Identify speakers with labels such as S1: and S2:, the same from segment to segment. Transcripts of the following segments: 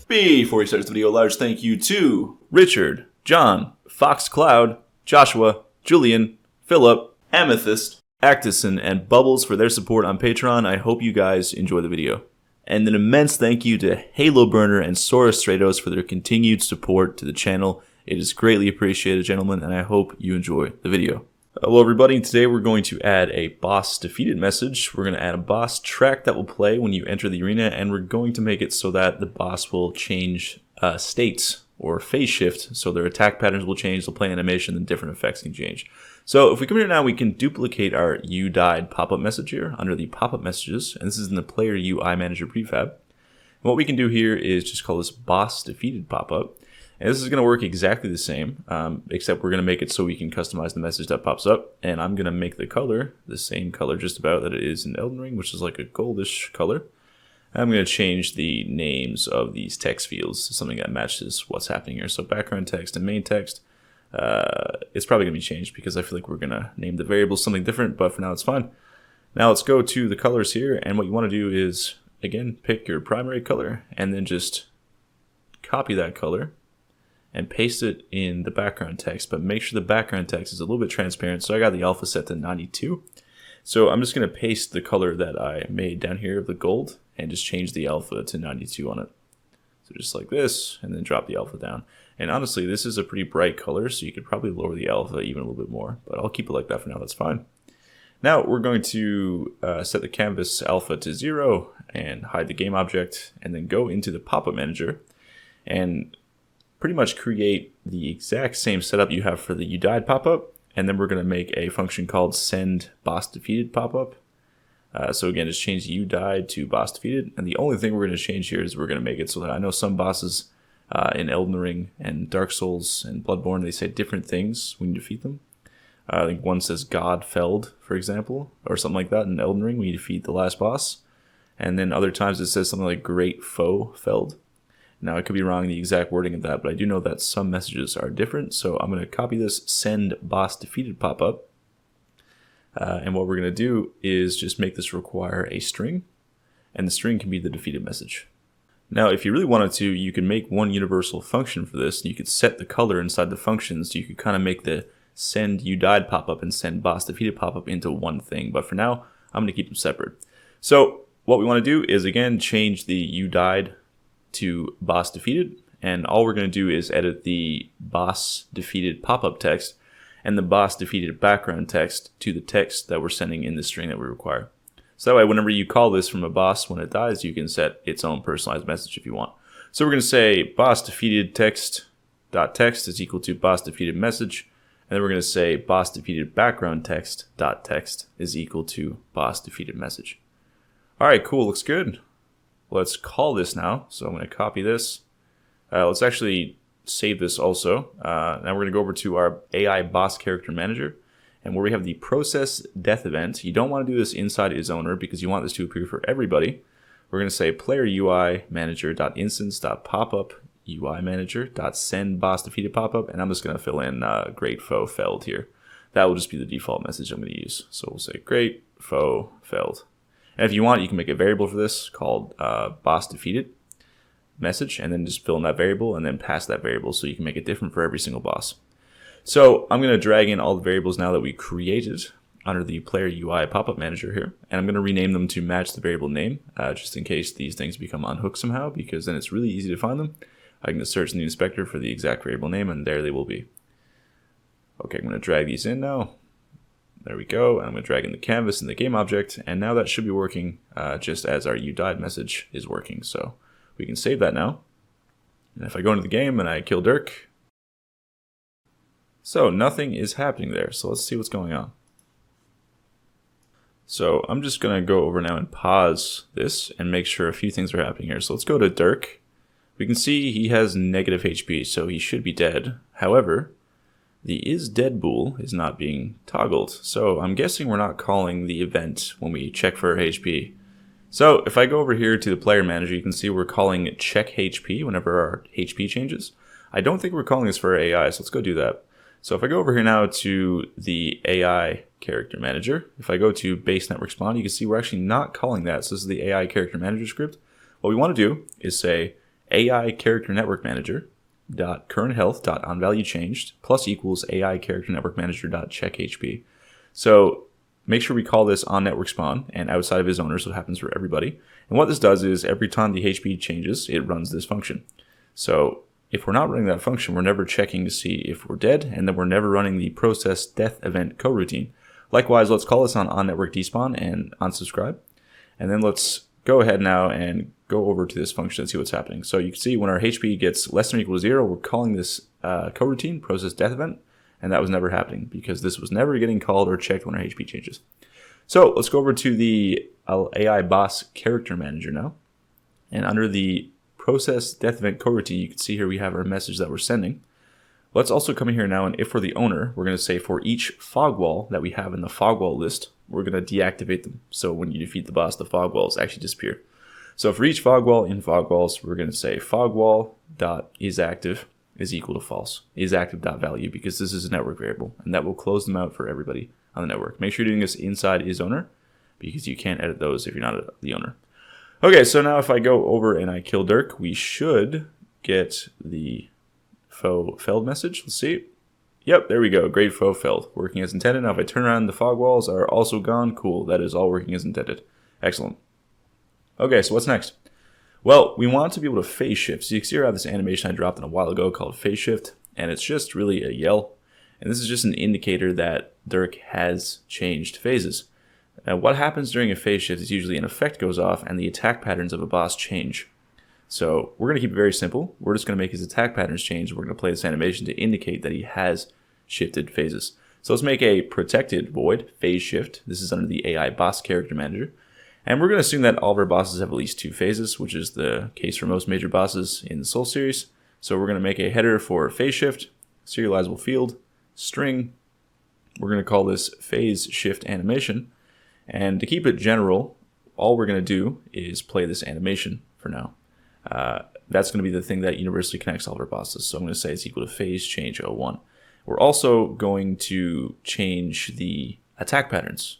S1: Before we start this video, a large thank you to Richard, John, Fox Cloud, Joshua, Julian, Philip, Amethyst, Actison, and Bubbles for their support on Patreon. I hope you guys enjoy the video. And an immense thank you to Halo Burner and Sora Stratos for their continued support to the channel. It is greatly appreciated, gentlemen, and I hope you enjoy the video. Hello everybody, today we're going to add a boss defeated message. We're going to add a boss track that will play when you enter the arena, and we're going to make it so that the boss will change states or phase shift, so their attack patterns will change, they'll play animation, and different effects can change. So if we come here now, we can duplicate our You Died pop-up message here under the pop-up messages, and this is in the Player UI Manager prefab. And what we can do here is just call this boss defeated pop-up. And this is going to work exactly the same, except we're going to make it so we can customize the message that pops up. And I'm going to make the color the same color just about that it is in Elden Ring, which is like a goldish color. I'm going to change the names of these text fields to something that matches what's happening here. So background text and main text, it's probably going to be changed because I feel like we're going to name the variables something different, but for now it's fine. Now let's go to the colors here, and what you want to do is, again, pick your primary color and then just copy that color and paste it in the background text, but make sure the background text is a little bit transparent. So I got the alpha set to 92. So I'm just going to paste the color that I made down here of the gold and just change the alpha to 92 on it. So just like this, and then drop the alpha down. And honestly, this is a pretty bright color, so you could probably lower the alpha even a little bit more, but I'll keep it like that for now, that's fine. Now we're going to set the canvas alpha to 0 and hide the game object, and then go into the pop-up manager and pretty much create the exact same setup you have for the You Died pop-up, and then we're going to make a function called send boss defeated pop-up. So again, just change You Died to boss defeated, and the only thing we're going to change here is we're going to make it so that I know some bosses in Elden Ring and Dark Souls and Bloodborne, they say different things when you defeat them. I think one says God felled, for example, or something like that in Elden Ring when you defeat the last boss, and then other times it says something like great foe felled. Now, I could be wrong in the exact wording of that, but I do know that some messages are different. So I'm going to copy this send boss defeated pop-up. And what we're going to do is just make this require a string, and the string can be the defeated message. Now, if you really wanted to, you can make one universal function for this. You could set the color inside the function, so you could kind of make the send You Died pop-up and send boss defeated pop-up into one thing. But for now, I'm going to keep them separate. So what we want to do is, again, change the You Died to boss defeated, and all we're going to do is edit the boss defeated pop-up text and the boss defeated background text to the text that we're sending in the string that we require. So that way, whenever you call this from a boss when it dies, you can set its own personalized message if you want. So we're going to say boss defeated text dot text is equal to boss defeated message, and then we're going to say boss defeated background text dot text is equal to boss defeated message. All right, cool, looks good. Let's call this now. So I'm going to copy this. Let's actually save this also. Now we're going to go over to our AI boss character manager, and where we have the process death event. You don't want to do this inside its owner because you want this to appear for everybody. We're going to say player UI manager.instance.popup UI manager.send boss defeated popup, and I'm just going to fill in great foe felled here. That will just be the default message I'm going to use. So we'll say great foe felled. And if you want, you can make a variable for this called boss defeated message, and then just fill in that variable and then pass that variable so you can make it different for every single boss. So I'm going to drag in all the variables now that we created under the player UI pop-up manager here, and I'm going to rename them to match the variable name, just in case these things become unhooked somehow, because then it's really easy to find them. I can just search in the inspector for the exact variable name, and there they will be. Okay, I'm going to drag these in now. There we go, and I'm going to drag in the canvas and the game object, and now that should be working just as our You Died message is working. So we can save that now. And if I go into the game and I kill Dirk, so nothing is happening there. So let's see what's going on. So I'm just going to go over now and pause this and make sure a few things are happening here. So let's go to Dirk. We can see he has negative HP, so he should be dead. However, the is dead bool is not being toggled, so I'm guessing we're not calling the event when we check for HP. So if I go over here to the player manager, you can see we're calling check HP whenever our HP changes. I don't think we're calling this for AI, so let's go do that. So if I go over here now to the AI character manager, if I go to base network spawn, you can see we're actually not calling that. So this is the AI character manager script. What we want to do is say AI character network manager dot current health dot on value changed plus equals AI character network manager dot check HP. So make sure we call this on network spawn and outside of his owner, so it happens for everybody. And what this does is every time the HP changes, it runs this function. So if we're not running that function, we're never checking to see if we're dead, and then we're never running the process death event coroutine. Likewise, let's call this on network despawn and unsubscribe. And then let's go ahead now and go over to this function and see what's happening. So you can see when our HP gets less than or equal to 0, we're calling this coroutine, process death event, and that was never happening because this was never getting called or checked when our HP changes. So let's go over to the AI boss character manager now. And under the process death event coroutine, you can see here we have our message that we're sending. Let's also come in here now, and if we're the owner, we're going to say for each fog wall that we have in the fog wall list, we're going to deactivate them. So when you defeat the boss, the fog walls actually disappear. So for each fog wall in fog walls, we're going to say fog wall dot is active is equal to false, is active dot value, because this is a network variable, and that will close them out for everybody on the network. Make sure you're doing this inside is owner, because you can't edit those if you're not the owner. Okay, so now if I go over and I kill Dirk, we should get the faux felled message. Let's see. Yep, there we go. Great faux felled. Working as intended. Now if I turn around, the fog walls are also gone. Cool. That is all working as intended. Excellent. Okay, so what's next? Well, we want to be able to phase shift. So you can see I have this animation I dropped in a while ago called phase shift, and it's just really a yell. And this is just an indicator that Dirk has changed phases. Now, what happens during a phase shift is usually an effect goes off and the attack patterns of a boss change. So we're going to keep it very simple. We're just going to make his attack patterns change. We're going to play this animation to indicate that he has shifted phases. So let's make a protected void phase shift. This is under the AI boss character manager. And we're going to assume that all of our bosses have at least 2 phases, which is the case for most major bosses in the Soul series. So we're going to make a header for phase shift, serializable field, string. We're going to call this phase shift animation. And to keep it general, all we're going to do is play this animation for now. That's going to be the thing that universally connects all of our bosses. So I'm going to say it's equal to phase change 01. We're also going to change the attack patterns.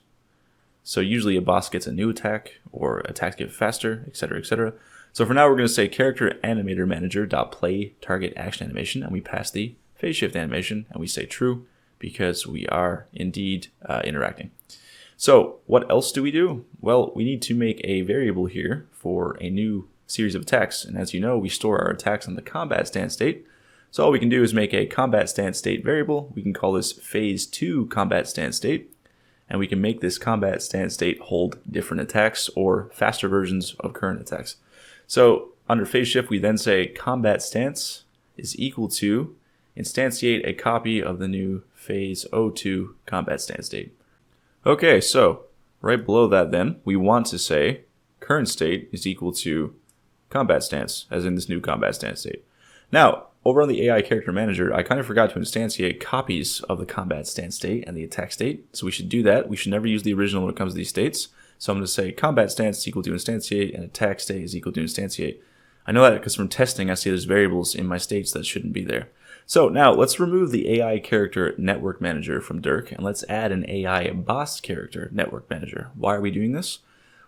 S1: So usually a boss gets a new attack, or attacks get faster, etc., etc. So for now, we're going to say character animator manager dot play target action animation, and we pass the phase shift animation, and we say true because we are indeed interacting. So what else do we do? Well, we need to make a variable here for a new series of attacks. And as you know, we store our attacks on the combat stance state. So all we can do is make a combat stance state variable. We can call this phase 2 combat stance state. And we can make this combat stance state hold different attacks or faster versions of current attacks. So under phase shift, we then say combat stance is equal to instantiate a copy of the new phase 02 combat stance state. Okay, so right below that then, we want to say current state is equal to combat stance, as in this new combat stance state. Now, over on the AI character manager, I kind of forgot to instantiate copies of the combat stance state and the attack state, so we should do that. We should never use the original when it comes to these states. So I'm going to say combat stance is equal to instantiate and attack state is equal to instantiate. I know that because from testing, I see there's variables in my states that shouldn't be there. So now let's remove the AI character network manager from Dirk, and let's add an AI boss character network manager. Why are we doing this?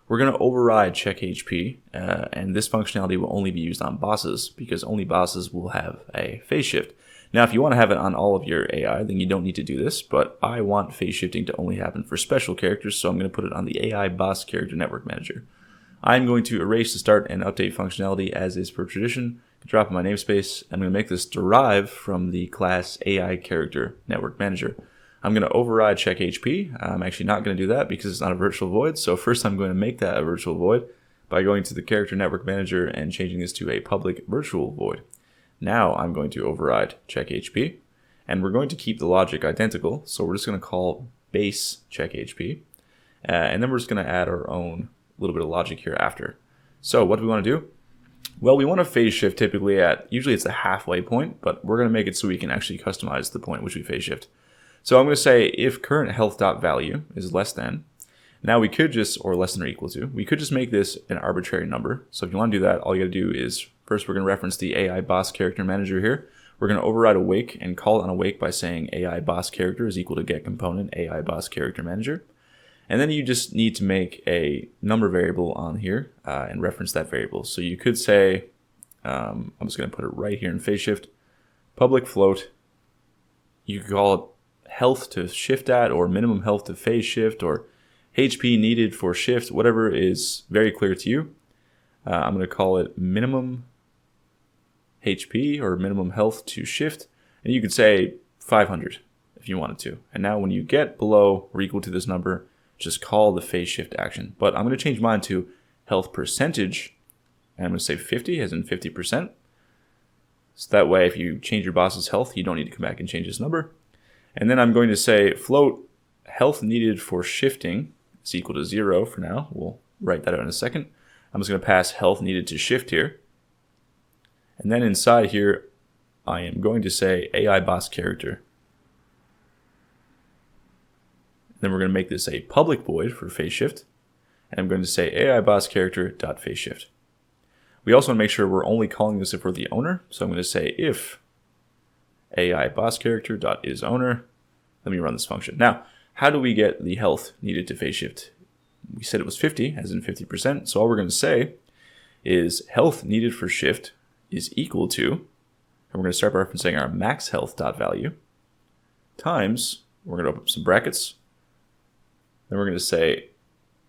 S1: We're going to override check HP, and this functionality will only be used on bosses because only bosses will have a phase shift. Now, if you want to have it on all of your AI, then you don't need to do this, but I want phase shifting to only happen for special characters, so I'm going to put it on the AI boss character network manager. I'm going to erase the start and update functionality as is per tradition, drop in my namespace. I'm going to make this derive from the class AI character network manager. I'm going to override check HP. I'm actually not going to do that because it's not a virtual void. So first I'm going to make that a virtual void by going to the character network manager and changing this to a public virtual void. Now I'm going to override check HP, and we're going to keep the logic identical. So we're just going to call base check HP, and then we're just going to add our own little bit of logic here after. So what do we want to do? Well, we want to phase shift typically usually it's the halfway point, but we're going to make it so we can actually customize the point which we phase shift. So I'm going to say if current health.value is less than, now we could just, or less than or equal to, we could just make this an arbitrary number. So if you want to do that, all you got to do is, first we're going to reference the AI boss character manager here. We're going to override awake and call it on awake by saying AI boss character is equal to get component AI boss character manager. And then you just need to make a number variable on here and reference that variable. So you could say I'm just going to put it right here in phase shift. Public float. You could call it health to shift at, or minimum health to phase shift, or HP needed for shift, whatever is very clear to you. I'm going to call it minimum HP or minimum health to shift. And you could say 500 if you wanted to. And now when you get below or equal to this number, just call the phase shift action. But I'm going to change mine to health percentage. And I'm going to say 50 as in 50%. So that way if you change your boss's health, you don't need to come back and change this number. And then I'm going to say float health needed for shifting is equal to 0 for now. We'll write that out in a second. I'm just going to pass health needed to shift here. And then inside here, I am going to say AI boss character. Then we're going to make this a public void for phase shift. And I'm going to say AI boss character dot phase shift. We also want to make sure we're only calling this if we're the owner. So I'm going to say if AI boss character dot is owner. Let me run this function. Now, how do we get the health needed to phase shift? We said it was 50, as in 50%. So all we're going to say is health needed for shift is equal to, and we're going to start by referencing our max health dot value, times, we're going to open up some brackets, then we're going to say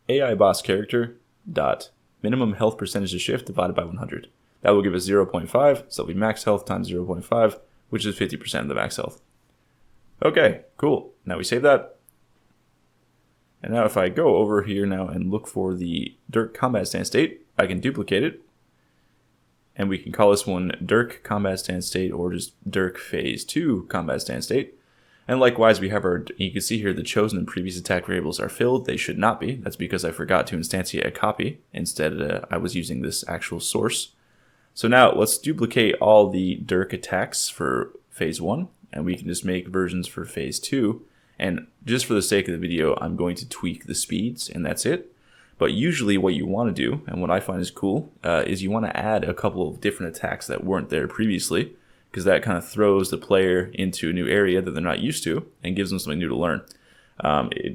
S1: AI boss character dot minimum health percentage to shift divided by 100. That will give us 0.5, so that'll be max health times 0.5, which is 50% of the max health. Okay, cool. Now we save that. And now if I go over here now and look for the Dirk combat stand state, I can duplicate it. And we can call this one Dirk combat stand state, or just Dirk phase 2 combat stand state. And likewise, we have our, you can see here the chosen and previous attack variables are filled. They should not be. That's because I forgot to instantiate a copy. Instead, I was using this actual source. So now let's duplicate all the Dirk attacks for phase 1, and we can just make versions for phase 2. And just for the sake of the video, I'm going to tweak the speeds, and that's it. But usually what you want to do, and what I find is cool, is you want to add a couple of different attacks that weren't there previously, because that kind of throws the player into a new area that they're not used to, and gives them something new to learn.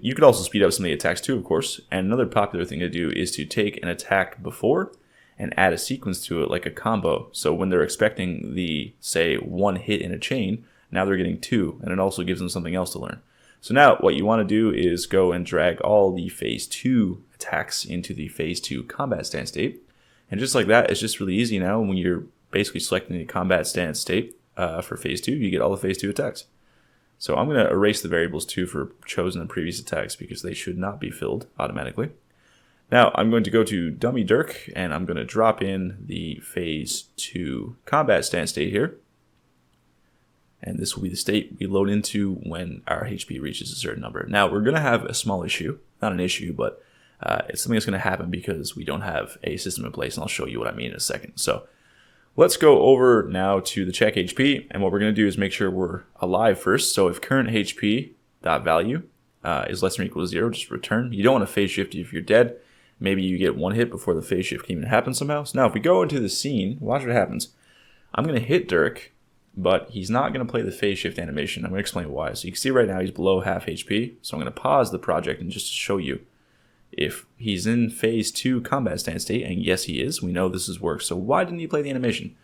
S1: You could also speed up some of the attacks too, of course. And another popular thing to do is to take an attack before and add a sequence to it, like a combo. So when they're expecting the, say, 1 hit in a chain, now they're getting 2, and it also gives them something else to learn. So now what you want to do is go and drag all the phase 2 attacks into the phase 2 combat stand state. And just like that, it's just really easy now. When you're basically selecting the combat stand state for phase 2, you get all the phase 2 attacks. So I'm going to erase the variables too for chosen and previous attacks, because they should not be filled automatically. Now I'm going to go to dummy Dirk, and I'm going to drop in the phase 2 combat stand state here. And this will be the state we load into when our HP reaches a certain number. Now, we're going to have a small issue. Not an issue, but it's something that's going to happen because we don't have a system in place, and I'll show you what I mean in a second. So let's go over now to the check HP, and what we're going to do is make sure we're alive first. So if current HP dot value is less than or equal to 0, just return. You don't want to phase shift if you're dead. Maybe you get 1 hit before the phase shift can even happen somehow. So now if we go into the scene, watch what happens. I'm going to hit Dirk, but he's not going to play the phase shift animation. I'm going to explain why. So you can see right now he's below half HP. So I'm going to pause the project and just show you if he's in phase 2 combat stand state, and yes he is. We know this has worked. So why didn't he play the animation?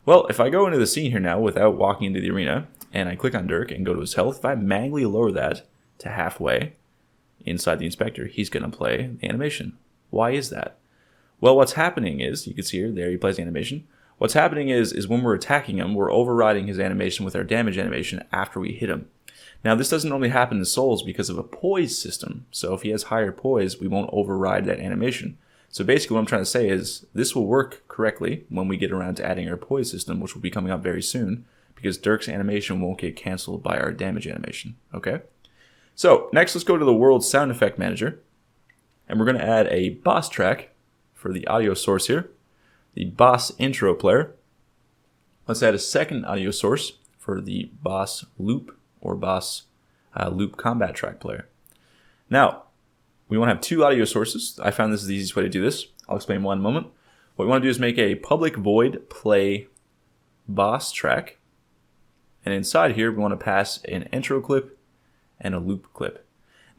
S1: Well, if I go into the scene here now without walking into the arena, and I click on Dirk and go to his health, if I manually lower that to halfway inside the inspector, he's going to play the animation. Why is that? Well, what's happening is, you can see here, there he plays the animation. What's happening is when we're attacking him, we're overriding his animation with our damage animation after we hit him. Now, this doesn't only happen in Souls because of a poise system. So if he has higher poise, we won't override that animation. So basically what I'm trying to say is this will work correctly when we get around to adding our poise system, which will be coming up very soon, because Dirk's animation won't get canceled by our damage animation. Okay? So next, let's go to the World Sound Effect Manager, and we're going to add a boss track for the audio source here. The boss intro player. Let's add a second audio source for the boss loop or boss loop combat track player. Now, we want to have 2 audio sources. I found this is the easiest way to do this. I'll explain why in a moment. What we want to do is make a public void play boss track. And inside here, we want to pass an intro clip and a loop clip.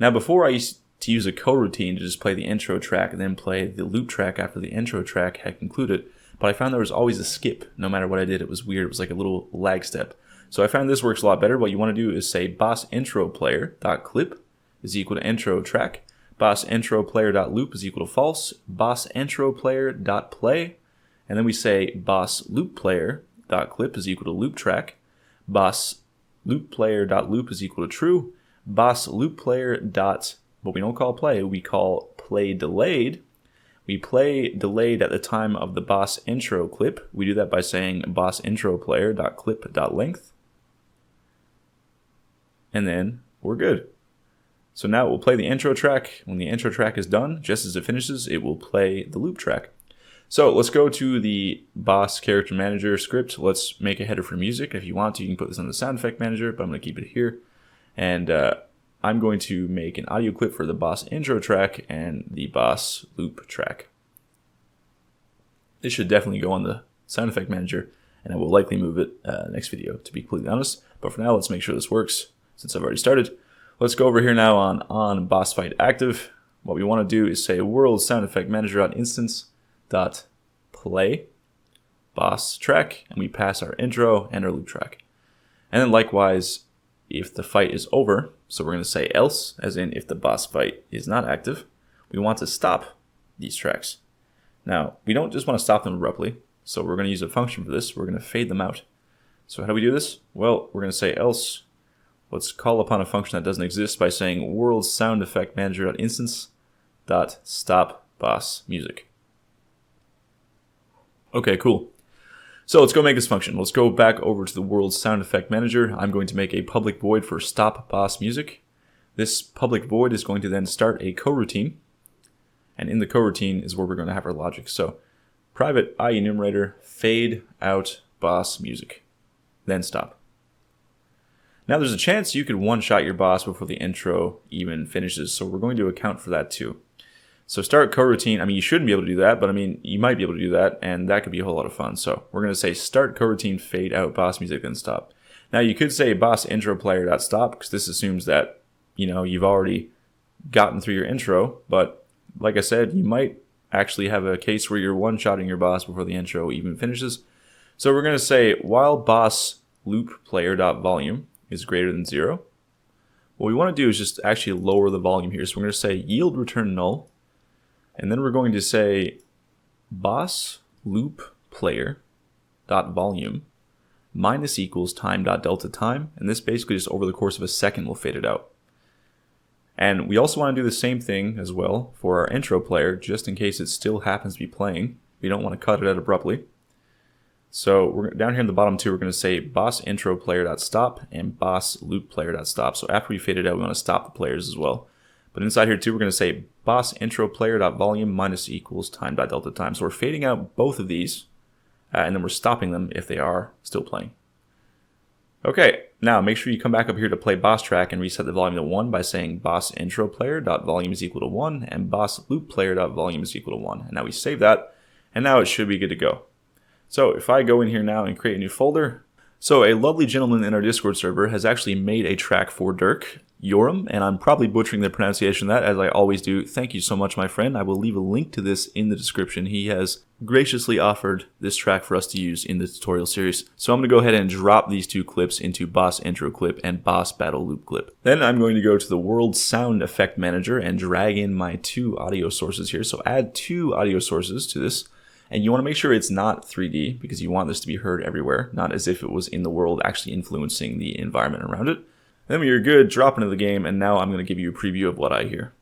S1: Now, before I used to use a coroutine to just play the intro track and then play the loop track after the intro track had concluded. but I found there was always a skip. No matter what I did, it was weird. It was like a little lag step. So I found this works a lot better. What you want to do is say boss intro player.clip is equal to intro track. Boss intro player.loop is equal to false. Boss intro player.play. And then we say boss loop player.clip is equal to loop track. Boss loop player.loop is equal to true. Boss loop player dot, what we don't call play, we call play delayed. We play delayed at the time of the boss intro clip. We do that by saying boss intro player.clip.length. And then we're good. So now it will play the intro track. When the intro track is done, just as it finishes, it will play the loop track. So let's go to the boss character manager script. Let's make a header for music. If you want to, you can put this on the sound effect manager, but I'm going to keep it here. And I'm going to make an audio clip for the boss intro track and the boss loop track. This should definitely go on the sound effect manager, and I will likely move it next video, to be completely honest. But for now, let's make sure this works since I've already started. Let's go over here now on boss fight active. What we want to do is say world sound effect manager.instance dot play boss track, and we pass our intro and our loop track. And then likewise, if the fight is over, so we're going to say else, as in if the boss fight is not active, we want to stop these tracks. Now, we don't just want to stop them abruptly, so we're going to use a function for this. We're going to fade them out. So how do we do this? Well, we're going to say else. Let's call upon a function that doesn't exist by saying world sound effect manager.instance dot stop boss music. Okay, cool. So let's go make this function. Let's go back over to the world sound effect manager. I'm going to make a public void for stop boss music. This public void is going to then start a coroutine. And in the coroutine is where we're going to have our logic. So private IEnumerator fade out boss music. Then stop. Now there's a chance you could one-shot your boss before the intro even finishes. So we're going to account for that too. So start coroutine, I mean, you shouldn't be able to do that, but I mean, you might be able to do that, and that could be a whole lot of fun. So we're going to say start coroutine, fade out boss music, then stop. Now you could say boss intro player.stop, because this assumes that, you know, you've already gotten through your intro, but like I said, you might actually have a case where you're one-shotting your boss before the intro even finishes. So we're going to say while boss loop player.volume is greater than 0, what we want to do is just actually lower the volume here. So we're going to say yield return null. And then we're going to say boss loop player dot volume minus equals time dot delta time. And this basically just over the course of a second will fade it out. And we also want to do the same thing as well for our intro player, just in case it still happens to be playing. We don't want to cut it out abruptly. So we're down here in the bottom two, we're going to say boss intro player dot stop and boss loop player dot stop. So after we fade it out, we want to stop the players as well. But inside here too, we're going to say boss intro player.volume minus equals time.delta time. So we're fading out both of these, and then we're stopping them if they are still playing. Okay, now make sure you come back up here to play boss track and reset the volume to 1 by saying boss intro player.volume is equal to 1 and boss loop player.volume is equal to 1. And now we save that, and now it should be good to go. So if I go in here now and create a new folder, so a lovely gentleman in our Discord server has actually made a track for Dirk, Urorem, and I'm probably butchering the pronunciation of that, as I always do. Thank you so much, my friend. I will leave a link to this in the description. He has graciously offered this track for us to use in the tutorial series. So I'm going to go ahead and drop these two clips into boss intro clip and boss battle loop clip. Then I'm going to go to the world sound effect manager and drag in my 2 audio sources here. So add 2 audio sources to this. And you want to make sure it's not 3D, because you want this to be heard everywhere, not as if it was in the world actually influencing the environment around it. Then when you're good, drop into the game, and now I'm going to give you a preview of what I hear.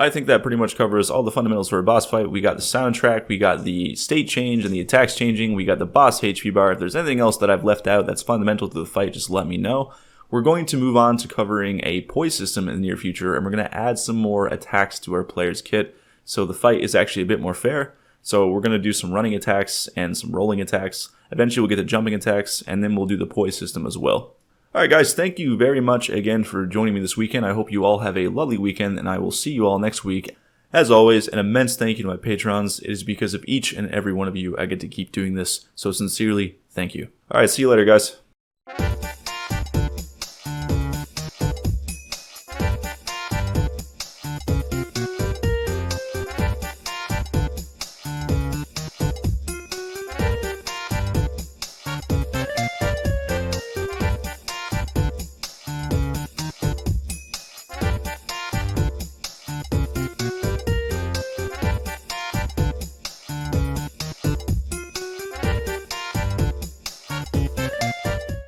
S1: I think that pretty much covers all the fundamentals for a boss fight. We got the soundtrack, we got the state change and the attacks changing, we got the boss HP bar. If there's anything else that I've left out that's fundamental to the fight, just let me know. We're going to move on to covering a poise system in the near future, and we're going to add some more attacks to our player's kit, so the fight is actually a bit more fair. So we're going to do some running attacks and some rolling attacks. Eventually we'll get to jumping attacks, and then we'll do the poise system as well. Alright guys, thank you very much again for joining me this weekend. I hope you all have a lovely weekend, and I will see you all next week. As always, an immense thank you to my patrons. It is because of each and every one of you I get to keep doing this. So sincerely, thank you. All right, see you later, guys.